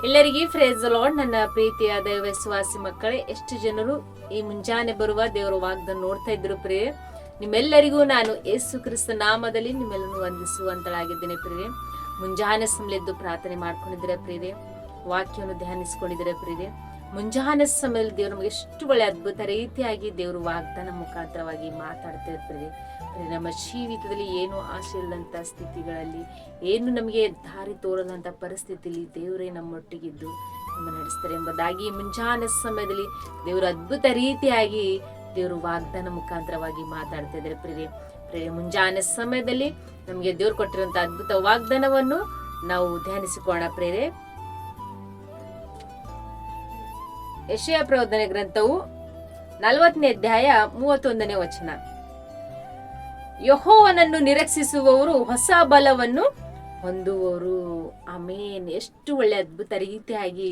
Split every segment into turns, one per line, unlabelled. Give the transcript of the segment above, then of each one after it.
ಎಲ್ಲರಿಗೂ praise lord. ನನ್ನ ಪ್ರೀತಿಯ ದೈವ ವಿಶ್ವಾಸಿ ಮಕ್ಕಳೇ, ಎಷ್ಟು ಜನರು ಈ ಮುಂಜಾನೆ ಬರುವ ದೇವರ ವಾಗ್ದಾನ ನೋಡ್ತಾ ಇದ್ರು ಪ್ರಿಯೆ. ನಿಮ್ಮೆಲ್ಲರಿಗೂ ನಾನು ಯೇಸು ಕ್ರಿಸ್ತ ನಾಮದಲ್ಲಿ ನಿಮ್ಮೆಲ್ಲರೂ ವಂದಿಸುವಂತಳಾಗಿದ್ದೇನೆ ಪ್ರಿಯೆ. ಮುಂಜಾನೆ ಸಮಯದ್ದು ಪ್ರಾರ್ಥನೆ ಮಾಡ್ಕೊಂಡಿದ್ರೆ ಪ್ರಿಯೆ, ವಾಕ್ಯವನ್ನು ಧ್ಯಾನಿಸ್ಕೊಂಡಿದ್ರೆ ಪ್ರಿಯೆ. ಮುಂಜಾನೆ ಸಮಯದಲ್ಲಿ ದೇವರು ನಮಗೆ ಎಷ್ಟು ಒಳ್ಳೆ ಅದ್ಭುತ ರೀತಿಯಾಗಿ ದೇವರು ವಾಗ್ದಾನ ಮುಖಾಂತರವಾಗಿ ಮಾತಾಡ್ತಾ ಇರ್ತಾರೆ. ನಮ್ಮ ಜೀವಿತದಲ್ಲಿ ಏನು ಆಸೆ ಇಲ್ಲದಂತ ಸ್ಥಿತಿಗಳಲ್ಲಿ, ಏನು ನಮಗೆ ದಾರಿ ತೋರದಂತ ಪರಿಸ್ಥಿತಿಯಲ್ಲಿ ದೇವರೇ ನಮ್ಮೊಟ್ಟಿಗಿದ್ದು ನಮ್ಮ ನಡೆಸ್ತಾರೆ ಎಂಬುದಾಗಿ ಮುಂಜಾನೆ ಸಮಯದಲ್ಲಿ ದೇವರು ಅದ್ಭುತ ರೀತಿಯಾಗಿ ದೇವರು ವಾಗ್ದಾನ ಮುಖಾಂತರವಾಗಿ ಮಾತಾಡ್ತಾ ಇದ್ದಾರೆ ಪ್ರಿಯೆ. ಮುಂಜಾನೆ ಸಮಯದಲ್ಲಿ ನಮಗೆ ದೇವರು ಕೊಟ್ಟಿರುವಂತ ಅದ್ಭುತ ವಾಗ್ದಾನವನ್ನು ನಾವು ಧ್ಯಾನಿಸಿಕೊಳ್ಳೋಣ ಪ್ರಿಯೆ. ಯೆಶಾಯ ಪ್ರವಾದನೆ ಗ್ರಂಥವು 40ನೇ ಅಧ್ಯಾಯ 31ನೇ ವಚನ. ಯೆಹೋವನನ್ನು ನಿರೀಕ್ಷಿಸುವವರು ಹೊಸ ಬಲವನ್ನು ಹೊಂದುವರು. ಆಮೇನ್. ಎಷ್ಟು ಒಳ್ಳೆ ಅದ್ಭುತ ರೀತಿಯಾಗಿ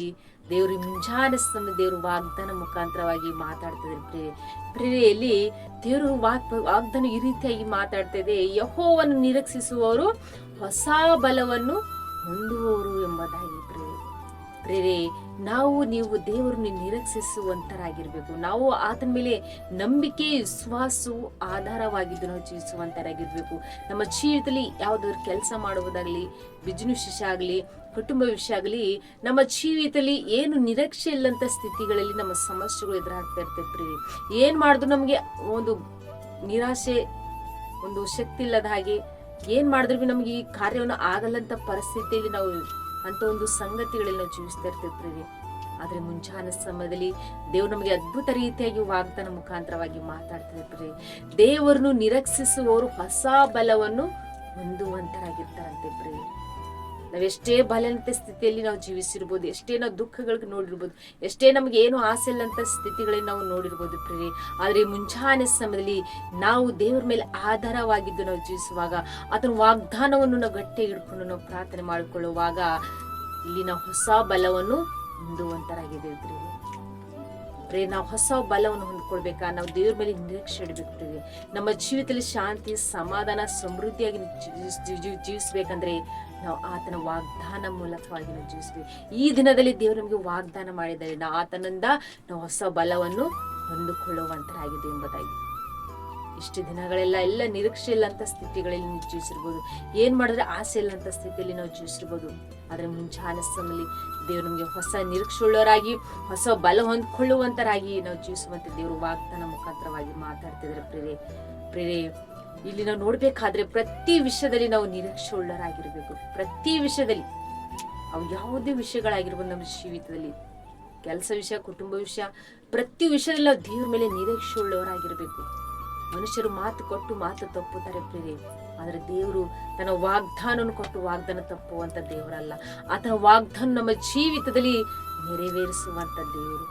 ದೇವರು ಮುಂಜಾನೆ ಸಮಯ ದೇವರು ವಾಗ್ದಾನ ಮುಖಾಂತರವಾಗಿ ಮಾತಾಡ್ತಿದ್ದಾರೆ ಪ್ರಿಯೆಯಲ್ಲಿ. ದೇವರು ವಾಗ್ದಾನ ಈ ರೀತಿಯಾಗಿ ಮಾತಾಡ್ತಾ ಇದೆ, ಯೆಹೋವನನ್ನು ನಿರೀಕ್ಷಿಸುವವರು ಹೊಸ ಬಲವನ್ನು ಹೊಂದುವವರು ಎಂಬುದಾಗಿ ಪ್ರಿಯರೇ. ನಾವು ನೀವು ದೇವರನ್ನು ನಿರೀಕ್ಷಿಸುವಂತರಾಗಿರ್ಬೇಕು. ನಾವು ಆತನ ಮೇಲೆ ನಂಬಿಕೆ ವಿಶ್ವಾಸವು ಆಧಾರವಾಗಿದ್ದು ನಾವು ಜೀವಿಸುವಂತರಾಗಿರ್ಬೇಕು. ನಮ್ಮ ಜೀವಿತದಲ್ಲಿ ಯಾವುದಾದ್ರು ಕೆಲಸ ಮಾಡುವುದಾಗ್ಲಿ, ಬಿಸಿನೆಸ್ ವಿಷಯ ಆಗಲಿ, ಕುಟುಂಬ ವಿಷಯ ಆಗಲಿ, ನಮ್ಮ ಜೀವಿತದಲ್ಲಿ ಏನು ನಿರೀಕ್ಷೆ ಇಲ್ಲಂತ ಸ್ಥಿತಿಗಳಲ್ಲಿ ನಮ್ಮ ಸಮಸ್ಯೆಗಳು ಎದುರಾಗ್ತಾ ಇರ್ತೈತ್ರಿ. ಏನ್ ಮಾಡಿದ್ರು ನಮ್ಗೆ ಒಂದು ನಿರಾಶೆ, ಒಂದು ಶಕ್ತಿ ಇಲ್ಲದ ಹಾಗೆ, ಏನ್ ಮಾಡಿದ್ರು ನಮ್ಗೆ ಈ ಕಾರ್ಯವನ್ನು ಆಗಲ್ಲಂತ ಪರಿಸ್ಥಿತಿಯಲ್ಲಿ ನಾವು ಅಂತ ಒಂದು ಸಂಗತಿಗಳಲ್ಲಿ ನಾವು ಜೀವಿಸ್ತಾ ಇರ್ತೀವಿ. ಆದ್ರೆ ಮುಂಜಾನೆ ಸಮಯದಲ್ಲಿ ದೇವ್ರು ನಮಗೆ ಅದ್ಭುತ ರೀತಿಯಾಗಿ ವಾಗ್ದಾನ ಮುಖಾಂತರವಾಗಿ ಮಾತಾಡ್ತಿರ್ತೀವಿ. ದೇವರನ್ನು ನಿರೀಕ್ಷಿಸುವವರು ಹೊಸ ಬಲವನ್ನು ಹೊಂದುವಂತರಾಗಿರ್ತಾರಂತೆ ಪ್ರಿಯೆ. ನಾವೆಷ್ಟೇ ಬಲನತೆ ಸ್ಥಿತಿಯಲ್ಲಿ ನಾವು ಜೀವಿಸಿರ್ಬೋದು, ಎಷ್ಟೇ ನಾವು ದುಃಖಗಳಿಗೆ ನೋಡಿರ್ಬೋದು, ಎಷ್ಟೇ ನಮ್ಗೆ ಏನು ಆಸೆ ಇಲ್ಲಂತ ಸ್ಥಿತಿಗಳಲ್ಲಿ ನಾವು ನೋಡಿರ್ಬೋದು ಪ್ರಿಯೆ. ಆದ್ರೆ ಮುಂಜಾನೆ ಸಮಯದಲ್ಲಿ ನಾವು ದೇವರ ಮೇಲೆ ಆಧಾರವಾಗಿದ್ದು ನಾವು ಜೀವಿಸುವಾಗ, ಅದನ್ನ ವಾಗ್ದಾನವನ್ನು ನಾವು ಗಟ್ಟಿ ಹಿಡ್ಕೊಂಡು ನಾವು ಪ್ರಾರ್ಥನೆ ಮಾಡಿಕೊಳ್ಳುವಾಗ ಇಲ್ಲಿ ನಾವು ಹೊಸ ಬಲವನ್ನು ಹೊಂದುವಂತರಾಗಿದ್ದೇವೆ ಪ್ರಿಯೆ. ನಾವು ಹೊಸ ಬಲವನ್ನು ಹೊಂದ್ಕೊಳ್ಬೇಕಾ, ನಾವು ದೇವ್ರ ಮೇಲೆ ನಿರೀಕ್ಷೆ ಇಡಬೇಕು ಪ್ರಿಯೆ. ನಮ್ಮ ಜೀವಿತದಲ್ಲಿ ಶಾಂತಿ, ಸಮಾಧಾನ, ಸಮೃದ್ಧಿಯಾಗಿ ಜೀವಿಸ್ಬೇಕಂದ್ರೆ ನಾವು ಆತನ ವಾಗ್ದಾನ ಮೂಲಕವಾಗಿ ನಾವು ಜೀವಿಸ್ತೀವಿ. ಈ ದಿನದಲ್ಲಿ ದೇವರು ನಮಗೆ ವಾಗ್ದಾನ ಮಾಡಿದ್ದಾರೆ, ನಾವು ಆತನಿಂದ ನಾವು ಹೊಸ ಬಲವನ್ನು ಹೊಂದಿಕೊಳ್ಳುವಂತರಾಗಿದೆ ಎಂಬುದಾಗಿ. ಇಷ್ಟು ದಿನಗಳೆಲ್ಲ ನಿರೀಕ್ಷೆ ಇಲ್ಲಂತ ಸ್ಥಿತಿಗಳಲ್ಲಿ ನೀವು ಜೀವಿಸಿರ್ಬೋದು, ಏನ್ ಮಾಡಿದ್ರೆ ಆಸೆ ಇಲ್ಲಂತ ಸ್ಥಿತಿಯಲ್ಲಿ ನಾವು ಜೀವಿಸಿರ್ಬೋದು. ಆದ್ರೆ ಮುಂಜಾನೆ ಸಮಯದಲ್ಲಿ ದೇವರು ನಮಗೆ ಹೊಸ ನಿರೀಕ್ಷೆ ಉಳ್ಳವರಾಗಿ, ಹೊಸ ಬಲ ಹೊಂದ್ಕೊಳ್ಳುವಂತರಾಗಿ ನಾವು ಜೀವಿಸುವಂತೆ ದೇವರು ವಾಗ್ದಾನ ಮುಖಾಂತರವಾಗಿ ಮಾತಾಡ್ತಿದ್ದಾರೆ ಪ್ರಿಯರೇ. ಇಲ್ಲಿ ನಾವು ನೋಡ್ಬೇಕಾದ್ರೆ ಪ್ರತಿ ವಿಷಯದಲ್ಲಿ ನಾವು ನಿರೀಕ್ಷೆ ಉಳ್ಳವರಾಗಿರ್ಬೇಕು. ಪ್ರತಿ ವಿಷಯದಲ್ಲಿ, ಅವು ಯಾವುದೇ ವಿಷಯಗಳಾಗಿರ್ಬೋದು, ನಮ್ಮ ಜೀವಿತದಲ್ಲಿ ಕೆಲಸ ವಿಷಯ, ಕುಟುಂಬ ವಿಷಯ, ಪ್ರತಿ ವಿಷಯದಲ್ಲಿ ನಾವು ದೇವ್ರ ಮೇಲೆ ನಿರೀಕ್ಷೆ ಉಳ್ಳವರಾಗಿರ್ಬೇಕು. ಮನುಷ್ಯರು ಮಾತು ಕೊಟ್ಟು ಮಾತು ತಪ್ಪುತ್ತಾರೆ ಪ್ರಿಯರೇ, ಆದ್ರೆ ದೇವರು ತನ್ನ ವಾಗ್ದಾನವನ್ನು ಕೊಟ್ಟು ವಾಗ್ದಾನ ತಪ್ಪುವಂತ ದೇವರಲ್ಲ. ಆತನ ವಾಗ್ದಾನ ನಮ್ಮ ಜೀವಿತದಲ್ಲಿ ನೆರವೇರಿಸುವಂತ ದೇವರು.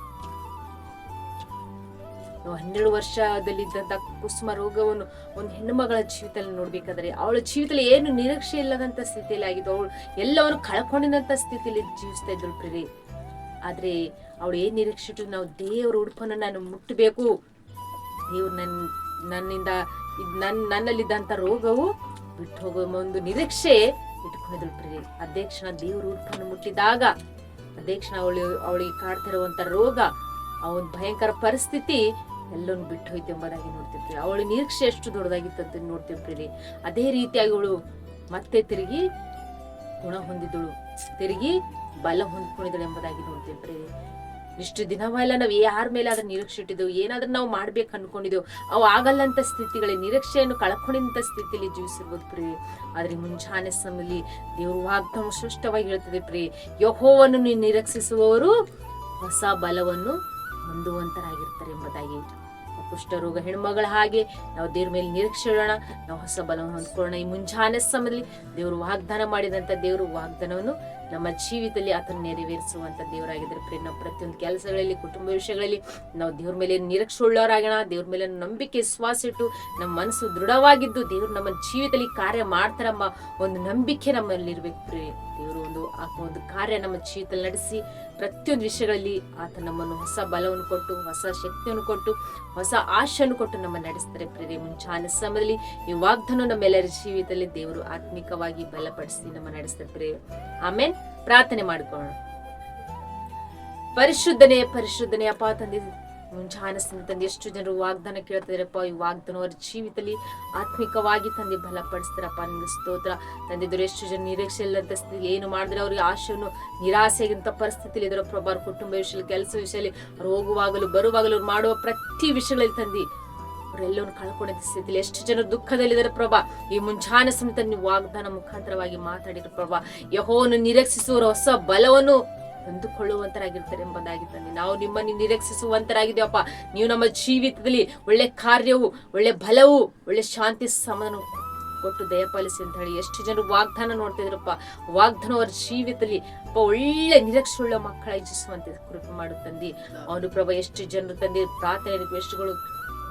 12 ವರ್ಷದಲ್ಲಿದ್ದಂತ ಕುಸುಮ ರೋಗವನ್ನು ಒಂದು ಹೆಣ್ಣು ಮಗಳ ಜೀವಿತದಲ್ಲಿ ನೋಡ್ಬೇಕಾದ್ರೆ, ಅವಳ ಜೀವಿತದಲ್ಲಿ ಏನು ನಿರೀಕ್ಷೆ ಇಲ್ಲದಂತ ಸ್ಥಿತಿಯಲ್ಲಿ ಆಗಿದ್ದು, ಅವಳು ಎಲ್ಲವನ್ನು ಕಳ್ಕೊಂಡಿದಂತ ಸ್ಥಿತಿಯಲ್ಲಿ ಜೀವಿಸ್ತಾ ಇದ್ರು ಪ್ರಿಯರೇ. ಆದ್ರೆ ಅವಳು ಏನ್ ನಿರೀಕ್ಷೆ ಇಟ್ಟು, ನಾವು ದೇವರ ಉಡುಪನ್ನು ನಾನು ಮುಟ್ಟಬೇಕು, ದೇವ್ರು ನನ್ನಿಂದ ನನ್ನಲ್ಲಿದ್ದಂತ ರೋಗವು ಬಿಟ್ಟು ಹೋಗುವ ಒಂದು ನಿರೀಕ್ಷೆ ಇಟ್ಕೊಂಡಿದ್ರು ಪ್ರಿಯರೇ. ಅಧ್ಯಕ್ಷಣ ದೇವ್ರ ಉಡುಪನ್ನು ಮುಟ್ಟಿದಾಗ, ಅಧ್ಯಕ್ಷಣ ಅವಳಿಗೆ ಕಾಡ್ತಾ ಇರುವಂತ ರೋಗ, ಆ ಒಂದು ಭಯಂಕರ ಪರಿಸ್ಥಿತಿ ಎಲ್ಲವನ್ನು ಬಿಟ್ಟು ಹೋಯ್ತು ಎಂಬುದಾಗಿ ನೋಡ್ತಿರ್ತೀವಿ. ಅವಳ ನಿರೀಕ್ಷೆ ಎಷ್ಟು ದೊಡ್ಡದಾಗಿತ್ತು ಅಂತ ನೋಡ್ತಿರ್ತೀರಿ. ಅದೇ ರೀತಿಯಾಗಿ ಅವಳು ಮತ್ತೆ ತಿರುಗಿ ಗುಣ ಹೊಂದಿದಳು, ತಿರುಗಿ ಬಲ ಹೊಂದ್ಕೊಂಡಿದ್ದಳು ಎಂಬುದಾಗಿ ನೋಡ್ತಿರ್ತೀರಿ. ಇಷ್ಟು ದಿನವೆಲ್ಲ ನಾವು ಯಾರ ಮೇಲೆ ಅದ್ರ ನಿರೀಕ್ಷೆ ಇಟ್ಟಿದ್ದೆವು, ಏನಾದ್ರೂ ನಾವು ಮಾಡ್ಬೇಕು ಅನ್ಕೊಂಡಿದ್ದೆವು, ಅವು ಆಗಲ್ಲಂತ ಸ್ಥಿತಿಗಳೇ, ನಿರೀಕ್ಷೆಯನ್ನು ಕಳ್ಕೊಂಡಿದ್ದಂತ ಸ್ಥಿತಿಯಲ್ಲಿ ಜೀವಿಸಿರ್ಬೋದು ಪ್ರಿಯೆ. ಆದ್ರೆ ಮುಂಜಾನೆ ಸಮಯದಲ್ಲಿ ದೇವರು ವಾಗ್ದಾನ ಸ್ಪಷ್ಟವಾಗಿ ಹೇಳ್ತದೆ ಪ್ರಿಯೆ, ಯೆಹೋವನನ್ನು ನಿರೀಕ್ಷಿಸುವವರು ಹೊಸ ಬಲವನ್ನು ಹೊಂದುವಂತರಾಗಿರ್ತಾರೆ ಎಂಬುದಾಗಿ. ಕುಷ್ಠರೋಗ ಹೆಣ್ಮಗಳ ಹಾಗೆ ನಾವು ದೇವ್ರ ಮೇಲೆ ನಿರೀಕ್ಷೆ ಇಡೋಣ, ನಾವು ಹೊಸ ಬಲವನ್ನು ಹೊಂದ್ಕೊಳ್ಳೋಣ. ಈ ಮುಂಜಾನೆ ಸಮಯದಲ್ಲಿ ದೇವರು ವಾಗ್ದಾನ ಮಾಡಿದಂತ ದೇವರು ವಾಗ್ದಾನವನ್ನು ನಮ್ಮ ಜೀವಿತದಲ್ಲಿ ಆತನ ನೆರವೇರಿಸುವಂತ ದೇವರಾಗಿದ್ರೆ ಪ್ರಿಯ. ನಾವು ಪ್ರತಿಯೊಂದು ಕೆಲಸಗಳಲ್ಲಿ, ಕುಟುಂಬ ವಿಷಯಗಳಲ್ಲಿ ನಾವು ದೇವ್ರ ಮೇಲೆ ನಿರೀಕ್ಷೆ ಉಳ್ಳವರಾಗೋಣ. ದೇವ್ರ ಮೇಲೆ ನಂಬಿಕೆ ವಿಶ್ವಾಸ ಇಟ್ಟು ನಮ್ಮ ಮನಸ್ಸು ದೃಢವಾಗಿದ್ದು ದೇವ್ರು ನಮ್ಮ ಜೀವಿತದಲ್ಲಿ ಕಾರ್ಯ ಮಾಡ್ತಾರಮ್ಮ ಒಂದು ನಂಬಿಕೆ ನಮ್ಮಲ್ಲಿ ಇರ್ಬೇಕು ಪ್ರಿಯ. ದೇವರು ಒಂದು ಕಾರ್ಯ ನಮ್ಮ ಜೀವಿತದಲ್ಲಿ ನಡೆಸಿ ಪ್ರತಿಯೊಂದು ವಿಷಯಗಳಲ್ಲಿ ಆತ ನಮ್ಮನ್ನು ಹೊಸ ಬಲವನ್ನು ಕೊಟ್ಟು, ಹೊಸ ಶಕ್ತಿಯನ್ನು ಕೊಟ್ಟು, ಹೊಸ ಆಶೆಯನ್ನು ಕೊಟ್ಟು ನಮ್ಮ ನಡೆಸ್ತಾರೆ ಪ್ರಿಯರೇ. ಮುಂಚಾನೆ ಸಮಯದಲ್ಲಿ ಈ ವಾಗ್ದಾನ ನಮ್ಮೆಲ್ಲರ ಜೀವಿತದಲ್ಲಿ ದೇವರು ಆತ್ಮಿಕವಾಗಿ ಬಲಪಡಿಸಿ ನಮ್ಮ ನಡೆಸ್ತಾರೆ ಪ್ರಿಯರೇ. ಆಮೇನ್. ಪ್ರಾರ್ಥನೆ ಮಾಡಿಕೊಳ್ಳೋಣ. ಪರಿಶುದ್ಧನೇ ಪರಿಶುದ್ಧನೇ ಅಪ್ಪ ತಂದೆ, ಮುಂಜಾನೆ ತಂದೆ ಎಷ್ಟು ಜನರು ವಾಗ್ದಾನ ಕೇಳ್ತಿದಾರಪ್ಪ. ಈ ವಾಗ್ದಾನ ಅವರ ಜೀವಿತದಲ್ಲಿ ಆತ್ಮಿಕವಾಗಿ ತಂದೆ ಬಲಪಡಿಸ್ತಾರಪ್ಪ. ನಿಮ್ಗೆ ಸ್ತೋತ್ರ ತಂದೆ. ಎಷ್ಟು ಜನ ನಿರೀಕ್ಷೆ ಇಲ್ಲಂತ ಸ್ಥಿತಿ, ಏನು ಮಾಡಿದ್ರೆ ಅವ್ರಿಗೆ ಆಶೆಯನ್ನು ನಿರಾಸೆಗಿಂತ ಪರಿಸ್ಥಿತಿಲಿ ಇದರ ಪ್ರಭಾ, ಕುಟುಂಬ ವಿಷಯದಲ್ಲಿ, ಕೆಲಸ ವಿಷಯದಲ್ಲಿ, ಅವ್ರು ಹೋಗುವಾಗಲೂ ಬರುವಾಗಲೂ ಅವ್ರು ಮಾಡುವ ಪ್ರತಿ ವಿಷಯಗಳಲ್ಲಿ ತಂದೆ ಅವರೆಲ್ಲವನ್ನು ಕಳ್ಕೊಂಡಿದ್ದ ಸ್ಥಿತಿಲಿ ಎಷ್ಟು ಜನ ದುಃಖದಲ್ಲಿದ್ದಾರೆ ಪ್ರಭಾ. ಈ ಮುಂಜಾನೆ ಸಮೇತ ನೀವು ವಾಗ್ದಾನ ಮುಖಾಂತರವಾಗಿ ಮಾತಾಡಿರೋ ಪ್ರಭಾ, ಯೆಹೋವನು ನಿರೀಕ್ಷಿಸುವ ಹೊಸ ಬಲವನ್ನು ಹೊಂದಿಕೊಳ್ಳುವಂತರಾಗಿರ್ತಾರೆ ಎಂಬುದಾಗಿ ತಂದೆ. ನಾವು ನಿಮ್ಮನ್ನು ನಿರೀಕ್ಷಿಸುವಂತರಾಗಿದ್ದೇವಪ್ಪ. ನೀವು ನಮ್ಮ ಜೀವಿತದಲ್ಲಿ ಒಳ್ಳೆ ಕಾರ್ಯವು, ಒಳ್ಳೆ ಬಲವು, ಒಳ್ಳೆ ಶಾಂತಿ ಸಮಾಧಾನ ಕೊಟ್ಟು ದಯಪಾಲಿಸಿ ಅಂತ ಹೇಳಿ ಎಷ್ಟು ಜನರು ವಾಗ್ದಾನ ನೋಡ್ತಾ ಇದ್ರಪ್ಪ. ವಾಗ್ದಾನ ಅವರ ಜೀವಿತದಲ್ಲಿ ಒಳ್ಳೆ ನಿರೀಕ್ಷೆ ಉಳ್ಳ ಮಕ್ಕಳ ಇಚ್ಛಿಸುವಂತೆ ಕೃಪೆ ಮಾಡು ತಂದೆ. ಅವನು ಪ್ರಭಾ ಎಷ್ಟು ಜನರು ತಂದೆ ಪ್ರಾರ್ಥನೆ ರಿಕ್ವೆಸ್ಟ್ಗಳು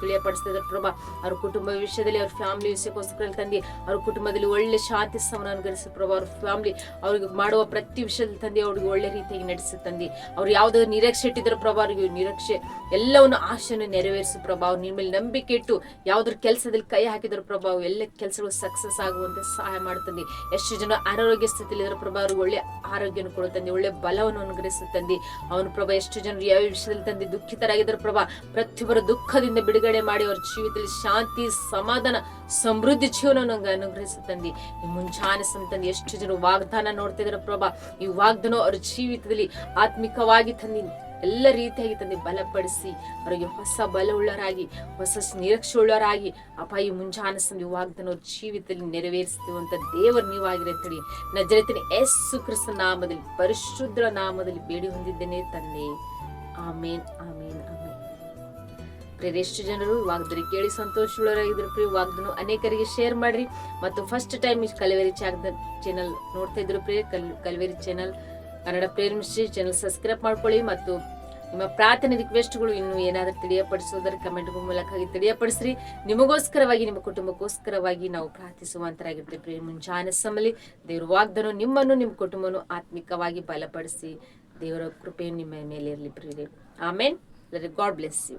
ತಿಳಿಯಪಡಿಸ್ತಾ ಇದ್ದಾರೆ ಪ್ರಭಾ. ಅವ್ರ ಕುಟುಂಬ ವಿಷಯದಲ್ಲಿ, ಅವ್ರ ಫ್ಯಾಮಿಲಿ ವಿಷಯಕ್ಕೋಸ್ಕರ ತಂದೆ, ಅವ್ರ ಕುಟುಂಬದಲ್ಲಿ ಒಳ್ಳೆ ಶಾಂತಿ ಸಮಾಧಾನ ಗಳಿಸಿ ಪ್ರಭಾ. ಅವ್ರ ಫ್ಯಾಮಿಲಿ ಅವ್ರಿಗೆ ಮಾಡುವ ಪ್ರತಿ ವಿಷಯದಲ್ಲಿ ತಂದೆ ಅವ್ರಿಗೆ ಒಳ್ಳೆ ರೀತಿಯಾಗಿ ನಡೆಸಿ ತಂದೆ. ಅವ್ರು ಯಾವ್ದಾದ್ರು ನಿರೀಕ್ಷೆ ಇಟ್ಟಿದ್ರು ಪ್ರಭಾ, ಅವ್ರಿಗೆ ನಿರೀಕ್ಷೆ ಎಲ್ಲವನ್ನು ಆಶೆಯನ್ನು ನೆರವೇರಿಸಿ ಪ್ರಭಾ. ಅವ್ರು ನಿಮ್ಮ ಮೇಲೆ ನಂಬಿಕೆ ಇಟ್ಟು ಯಾವ್ದ್ರ ಕೆಲಸದಲ್ಲಿ ಕೈ ಹಾಕಿದ್ರು ಪ್ರಭಾ, ಎಲ್ಲ ಕೆಲಸಗಳು ಸಕ್ಸಸ್ ಆಗುವಂತೆ ಸಹಾಯ ಮಾಡುತ್ತಂದೆ. ಎಷ್ಟು ಜನ ಅನಾರೋಗ್ಯ ಸ್ಥಿತಿಯಲ್ಲಿ ಇದ್ರ ಪ್ರಭಾ, ಅವ್ರಿಗೆ ಒಳ್ಳೆ ಆರೋಗ್ಯವನ್ನು ಕೊಡುತ್ತಂದೆ, ಒಳ್ಳೆ ಬಲವನ್ನು ಅನುಗ್ರಹಿಸುತ್ತಂದೆ. ಅವನು ಪ್ರಭಾ ಎಷ್ಟು ಜನರು ಯಾವ ವಿಷಯದಲ್ಲಿ ತಂದೆ ದುಃಖಿತರಾಗಿದ್ರು ಪ್ರಭಾ, ಪ್ರತಿಯೊಬ್ಬರ ದುಃಖದಿಂದ ಬಿಡುಗಡೆ ಮಾಡಿ ಅವ್ರ ಜೀವಿತದಲ್ಲಿ ಶಾಂತಿ ಸಮಾಧಾನ ಸಮೃದ್ಧಿ ಜೀವನವನ್ನು ಅನುಗ್ರಹಿಸುತ್ತಂದೆ. ಈ ಮುಂಜಾನೆ ತಂದೆ ಎಷ್ಟು ಜನರು ವಾಗ್ದಾನ ನೋಡ್ತಾ ಇದಾರೆ ಪ್ರಭಾ. ಈ ವಾಗ್ದಾನ ಅವ್ರ ಜೀವಿತದಲ್ಲಿ ಆತ್ಮಿಕವಾಗಿ ತಂದೆ ಎಲ್ಲ ರೀತಿಯಾಗಿ ತಂದೆ ಬಲಪಡಿಸಿ ಅವರಿಗೆ ಹೊಸ ಬಲವುಳ್ಳರಾಗಿ, ಹೊಸ ನಿರೀಕ್ಷೆ ಉಳ್ಳವರಾಗಿ ಅಪ್ಪ ಈ ಮುಂಜಾನೆ ಸಂದೆ ವಾಗ್ದಾನ ಅವ್ರ ಜೀವಿತದಲ್ಲಿ ನೆರವೇರಿಸುವಂತ ದೇವರು ನೀವಾಗಿರಿ ಅಂತೇಳಿ ನಜರೇತಿನ ಯೇಸು ಕ್ರಿಸ್ತ ನಾಮದಲ್ಲಿ, ಪರಿಶುದ್ಧ ನಾಮದಲ್ಲಿ ಬೇಡಿ ಹೊಂದಿದ್ದೇನೆ ತಂದೆ. ಆಮೇನ್ ಆಮೇನ್ ಆಮೇನ್. ಎಷ್ಟು ಜನರು ವಾಗ್ದಾನ ಕೇಳಿ ಸಂತೋಷವುಳ್ಳವರಾಗಿದ್ರು ಪ್ರಿಯ. ವಾಗ್ದಾನ ಅನೇಕರಿಗೆ ಶೇರ್ ಮಾಡ್ರಿ. ಮತ್ತು ಫಸ್ಟ್ ಟೈಮ್ ಕಲ್ವೇರಿ ಚಾನಲ್ ನೋಡ್ತಾ ಇದ್ರು ಪ್ರಿಯ, Calvary channel Kannada prayer ministry channel subscribe ಮಾಡ್ಕೊಳ್ಳಿ. ಮತ್ತು ನಿಮ್ಮ ಪ್ರಾರ್ಥನೆ ರಿಕ್ವೆಸ್ಟ್ಗಳು ಇನ್ನು ಏನಾದರೂ ತಿಳಿಯಪಡಿಸೋದ್ರೆ ಕಮೆಂಟ್ ಮೂಲಕ ತಿಳಿಯಪಡಿಸ್ರಿ. ನಿಮಗೋಸ್ಕರವಾಗಿ, ನಿಮ್ಮ ಕುಟುಂಬಕ್ಕೋಸ್ಕರವಾಗಿ ನಾವು ಪ್ರಾರ್ಥಿಸುವಂತರಾಗಿರ್ತೀವಿ ಪ್ರಿಯ. ಮುಂಜಾನೆ ಸಮಲಿ ದೇವರ ವಾಗ್ದಾನ ನಿಮ್ಮನ್ನು, ನಿಮ್ಮ ಕುಟುಂಬವನ್ನು ಆತ್ಮಿಕವಾಗಿ ಬಲಪಡಿಸಿ ದೇವರ ಕೃಪೆಯನ್ನು ನಿಮ್ಮ ಮೇಲೆ ಇರಲಿ ಪ್ರಿಯರೇ. ಆಮೇನ್. God bless you.